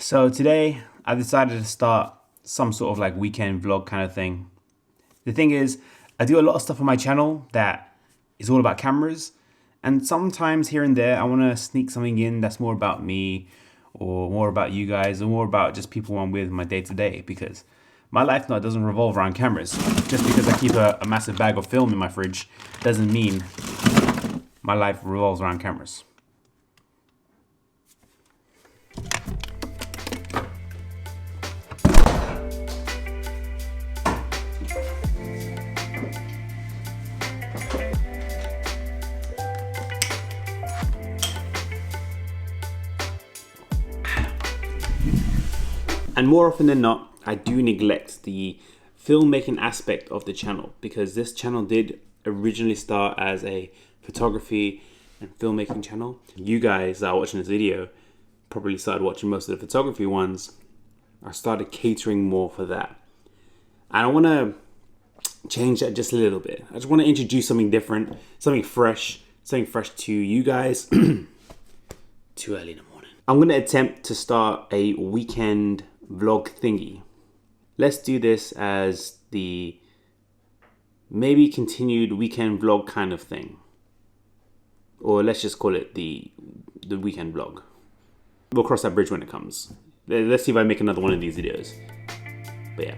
So today I decided to start some sort of like weekend vlog kind of thing. The thing is, I do a lot of stuff on my channel that is all about cameras, and sometimes here and there I want to sneak something in that's more about me or more about you guys or more about just people I'm with in my day-to-day, because my life now doesn't revolve around cameras. Just because I keep a massive bag of film in my fridge doesn't mean my life revolves around cameras. And more often than not, I do neglect the filmmaking aspect of the channel, because this channel did originally start as a photography and filmmaking channel. You guys that are watching this video probably started watching most of the photography ones. I started catering more for that. And I want to change that just a little bit. I just want to introduce something different, something fresh to you guys. Too early in the morning. I'm going to attempt to start a weekend vlog thingy. Let's do this as the maybe continued weekend vlog kind of thing, or let's just call it the weekend vlog. We'll cross that bridge when it comes. Let's see if I make another one of these videos. But yeah.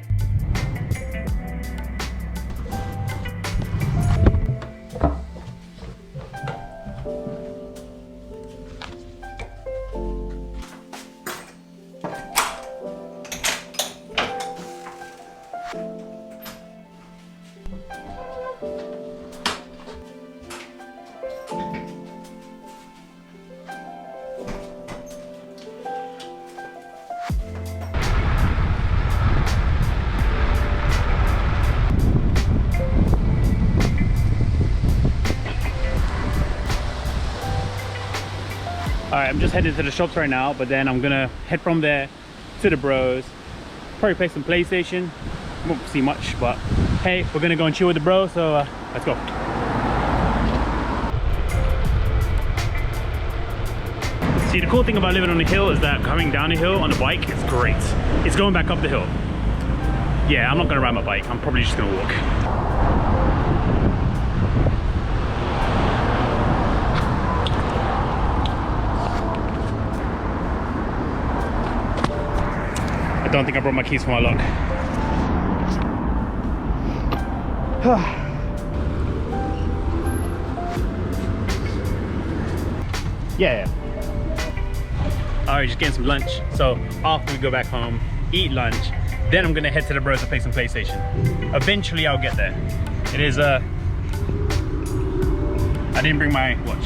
Alright, I'm just headed to the shops right now, but then I'm gonna head from there to the bros. Probably play some PlayStation. Won't see much, but hey, we're gonna go and chill with the bros, so let's go. See, the cool thing about living on the hill is that coming down the hill on the bike is great. It's going back up the hill. Yeah, I'm not gonna ride my bike, I'm probably just gonna walk. I don't think I brought my keys for my lock. Yeah. Alright, just getting some lunch. So after we go back home, eat lunch, then I'm gonna head to the bros to play some PlayStation. Eventually I'll get there. It is I didn't bring my watch.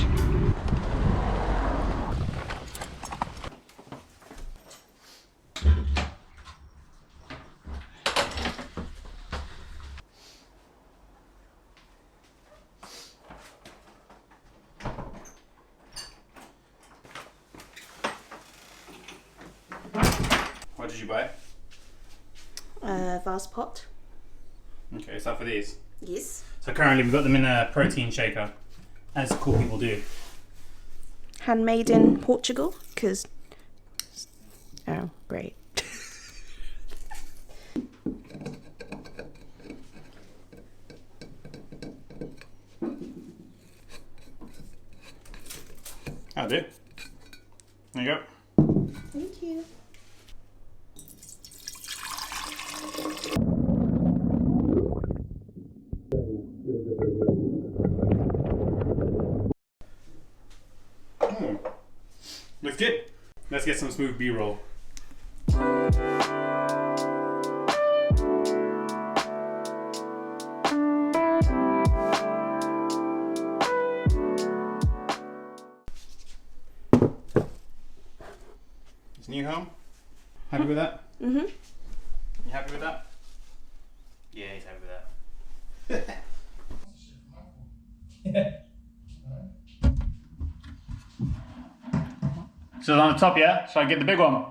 What did you buy? Vase pot. Okay, is that for these? Yes. So currently we've got them in a protein shaker, as cool people do. Handmade in Portugal, because... Oh, great. That'll do. There you go. Thank you. Looks good. Let's get some smooth B-roll. It's new home. Happy with that? Mm-hmm. You happy with that? Yeah, he's happy with that. So it's on the top, yeah? Should I get the big one?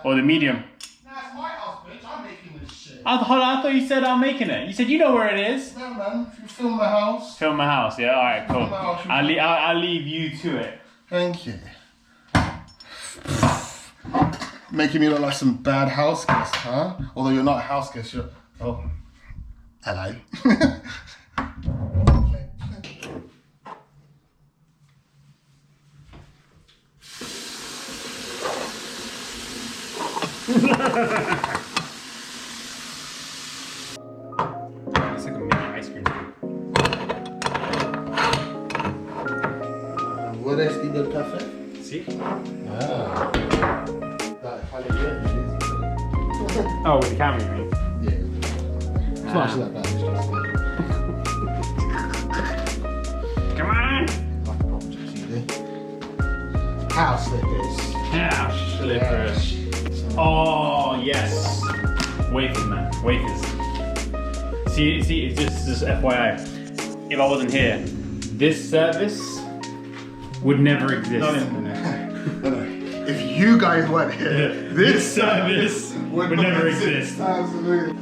Or the medium? Nah, it's my house, bitch. I'm making this shit. I thought you said I'm making it. You said you know where it is. No, man. If you film my house. Film my house, yeah? Alright, cool. Film my house. I'll leave you to it. Thank you. Making me look like some bad house guest, huh? Although you're not a house guest, you're... Oh. Hello. It's like a mini ice cream. What is the café? See? Ah. Oh, with the camera, you mean? Yeah. It's not actually that bad, it's just... Come on! Like a proper GCD. House slippers. House slippers. Oh, yes. Wafers, man. Wafers. See, it's just FYI. If I wasn't here, this service would never exist. No. If you guys weren't here, this service would never exist. Absolutely.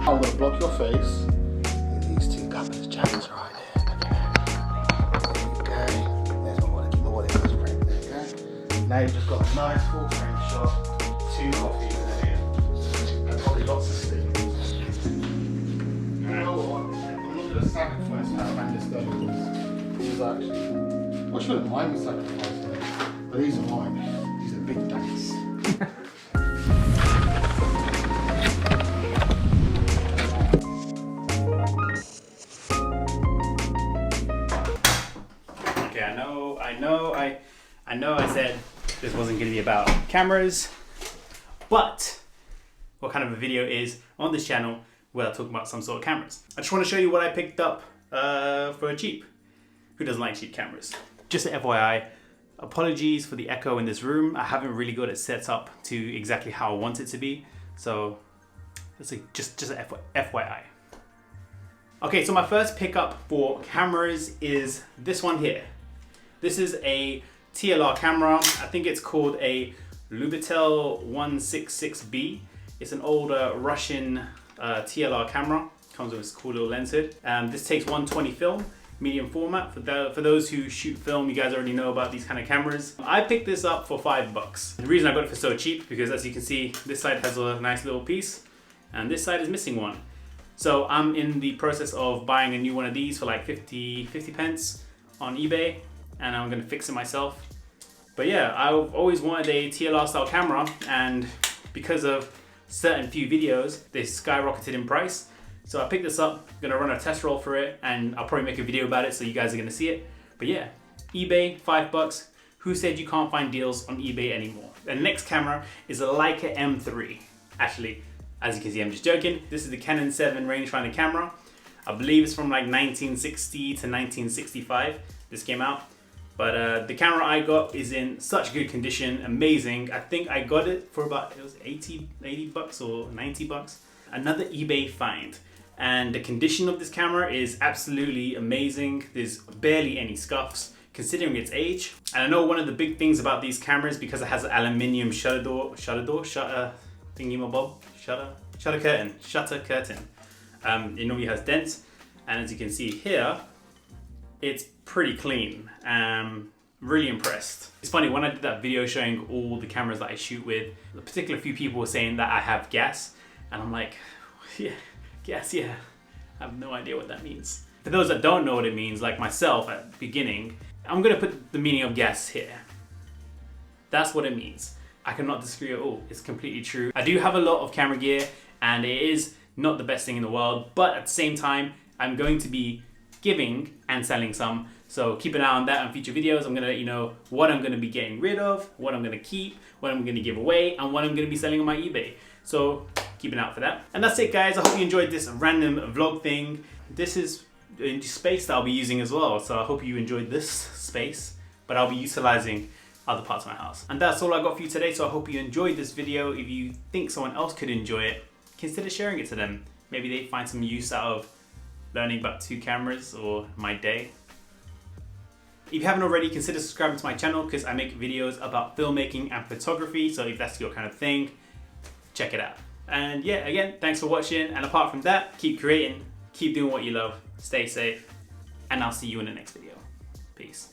I'm gonna block your face with these two gappers jackets right here. Okay. There's my wallet frame. There you go. Now you've just got a nice full frame shot, 2 coffees in here, and probably lots of steam. You know what? I'm not gonna sacrifice how horrendous those because these are actually. I shouldn't mind me sacrificing it, but these are mine. These are big daddies. I know I said this wasn't going to be about cameras, but what kind of a video is on this channel where I talk about some sort of cameras. I just want to show you what I picked up for cheap. Who doesn't like cheap cameras? Just an FYI, apologies for the echo in this room. I haven't really got it set up to exactly how I want it to be, so it's just an FYI. Okay, so my first pickup for cameras is this one here. This is a TLR camera. I think it's called a WEEBILL-S. It's an older Russian TLR camera. Comes with this cool little lens hood. This takes 120 film, medium format. For those who shoot film, you guys already know about these kind of cameras. I picked this up for $5. The reason I got it for so cheap, because as you can see, this side has a nice little piece, and this side is missing one. So I'm in the process of buying a new one of these for like 50 pence on eBay, and I'm gonna fix it myself. But yeah, I've always wanted a TLR style camera, and because of certain few videos, they skyrocketed in price. So I picked this up, gonna run a test roll for it, and I'll probably make a video about it so you guys are gonna see it. But yeah, eBay, $5. Who said you can't find deals on eBay anymore? The next camera is a Leica M3. Actually, as you can see, I'm just joking. This is the Canon 7 rangefinder camera. I believe it's from like 1960 to 1965. This came out. But the camera I got is in such good condition, amazing. I think I got it for about, it was 80 bucks or 90 bucks. Another eBay find. And the condition of this camera is absolutely amazing. There's barely any scuffs considering its age. And I know one of the big things about these cameras, because it has an aluminium shutter curtain. It normally has dents. And as you can see here, it's pretty clean. Really impressed. It's funny, when I did that video showing all the cameras that I shoot with, a particular few people were saying that I have gas, and I'm like, yeah, gas, yeah. I have no idea what that means. For those that don't know what it means, like myself at the beginning, I'm gonna put the meaning of gas here. That's what it means. I cannot disagree at all. It's completely true. I do have a lot of camera gear, and it is not the best thing in the world, but at the same time, I'm going to be giving and selling some. So keep an eye on that on future videos. I'm gonna let you know what I'm gonna be getting rid of, what I'm gonna keep, what I'm gonna give away, and what I'm gonna be selling on my eBay. So keep an eye out for that. And that's it, guys. I hope you enjoyed this random vlog thing. This is a space that I'll be using as well. So I hope you enjoyed this space, but I'll be utilizing other parts of my house. And that's all I got for you today. So I hope you enjoyed this video. If you think someone else could enjoy it, consider sharing it to them. Maybe they find some use out of learning about 2 cameras or my day. If you haven't already, consider subscribing to my channel because I make videos about filmmaking and photography. So if that's your kind of thing, check it out. And yeah, again, thanks for watching. And apart from that, keep creating, keep doing what you love, stay safe, and I'll see you in the next video. Peace.